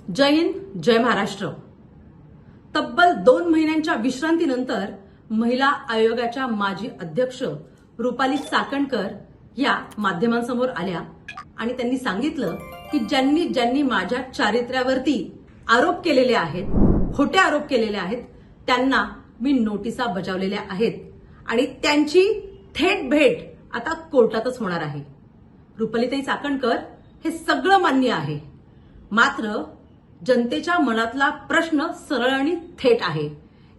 जय हिंद, जय महाराष्ट्र। तब्बल 2 महिन्यांच्या विश्रांतीनंतर महिला आयोगाच्या माजी अध्यक्ष रुपाली चाकणकर या माध्यमांसमोर आल्या आणि त्यांनी सांगितलं की ज्यांनी ज्यांनी माझ्या चारित्र्यावरती आरोप केलेले आहेत, खोटे आरोप केलेले आहेत, त्यांना मी नोटिसा बजावलेल्या आहेत आणि त्यांची थेट भेट आता कोर्टातच होणार आहे। रुपालीताई चाकणकर हे सगळं मान्य आहे, मात्र जनतेच्या मनातला प्रश्न सरळ आणि थेट आहे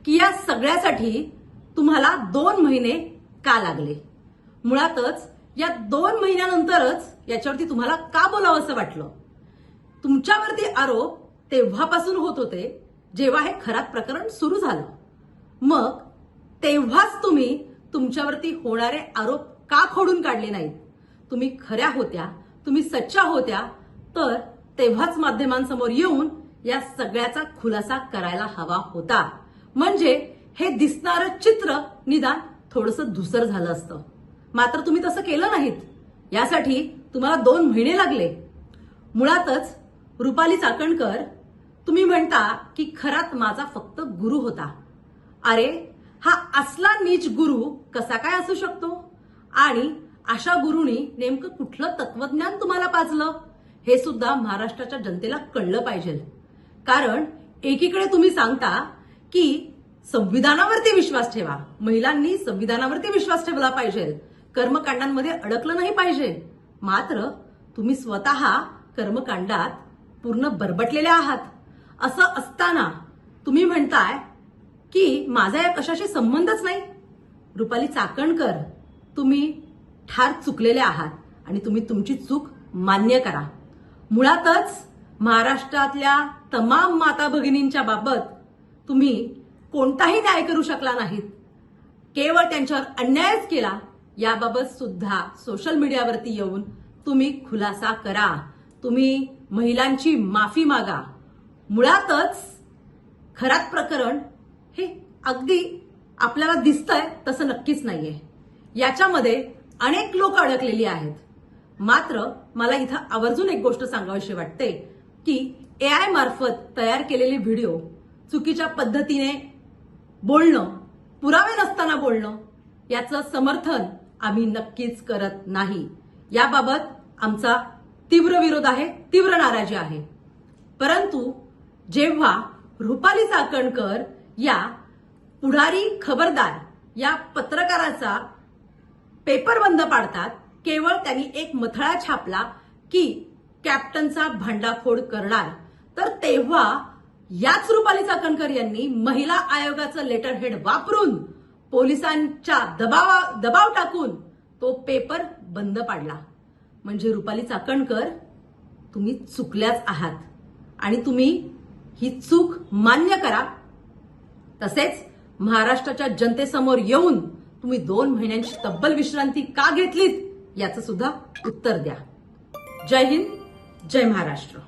की या सगळ्यासाठी तुम्हाला 2 महिने का लागले। मुळातच या 2 महिन्यानंतरच याच्यावरती तुम्हाला का बोलावं असं वाटलं। तुमच्यावरती आरोप तेव्हापासून होत होते जेव्हा हे खरात प्रकरण सुरू झालं, मग तेव्हाच तुम्ही तुमच्यावरती होणारे आरोप का खोडून काढले नाहीत। तुम्ही खऱ्या होत्या, तुम्ही सच्च्या होत्या, तर तेव्हाच माध्यमांसमोर येऊन या सगळ्याचा खुलासा करायला हवा होता, म्हणजे हे दिसणारं चित्र निदान थोडंसं धुसर झालं असतं। मात्र तुम्ही तसं केलं नाहीत, यासाठी तुम्हाला 2 महिने लागले। मुळातच रुपाली चाकणकर, तुम्ही म्हणता की खरात माझा फक्त गुरु होता। अरे, हा असला नीच गुरु कसा काय असू शकतो आणि अशा गुरुनी नेमकं कुठलं तत्वज्ञान तुम्हाला पाजलं हे सुद्धा महाराष्ट्राच्या जनतेला कळलं पाहिजे। कारण एकीकडे तुम्ही सांगता की संविधानावरती विश्वास ठेवा, महिलांनी संविधानावरती विश्वास ठेवला पाहिजे, कर्मकांडांमध्ये अडकलं नाही पाहिजे, मात्र तुम्ही स्वतः कर्मकांडात पूर्ण बरबटलेले आहात। असं असताना तुम्ही म्हणताय की माझा या कशाशी संबंधच नाही। रुपाली चाकणकर, तुम्ही ठार चुकलेले आहात आणि तुम्ही तुमची चूक मान्य करा। मुळातच महाराष्ट्रातल्या तमाम माता भगिनींच्या बाबत तुम्ही कोणताही न्याय करू शकला नाहीत, केवळ त्यांच्यावर अन्यायच केला। याबाबत सुद्धा सोशल मीडियावरती येऊन तुम्ही खुलासा करा, तुम्ही महिलांची माफी मागा। मुळातच खरात प्रकरण हे अगदी आपल्याला दिसतंय तसं नक्कीच नाहीये, याच्यामध्ये अनेक लोक अडकलेली आहेत। मात्र मला इथं आवर्जून एक गोष्ट सांगावीशी वाटते की AI मार्फत तयार केलेले व्हिडिओ चुकीच्या पद्धतीने बोलणं, पुरावे नसताना बोलणं, याचं समर्थन आम्ही नक्कीच करत नाही। याबाबत आमचा तीव्र विरोध आहे, तीव्र नाराजी आहे। परंतु जेव्हा रुपाली चाकणकर या पुढारी खबरदार या पत्रकाराचा पेपर बंद पाडतात, केवळ त्यांनी एक मथळा छापला की कॅप्टनचा भांडाफोड करणार, तर तेव्हा याच रुपाली चाकणकर यांनी महिला आयोगाचं लेटर हेड वापरून पोलिसांच्या दबाव टाकून तो पेपर बंद पाडला। म्हणजे रुपाली चाकणकर, तुम्ही चुकल्याच आहात आणि तुम्ही ही चूक मान्य करा। तसेच महाराष्ट्राच्या जनतेसमोर येऊन तुम्ही 2 महिन्यांची तब्बल विश्रांती का घेतलीत याचं सुद्धा उत्तर द्या। जय हिंद, जय महाराष्ट्र।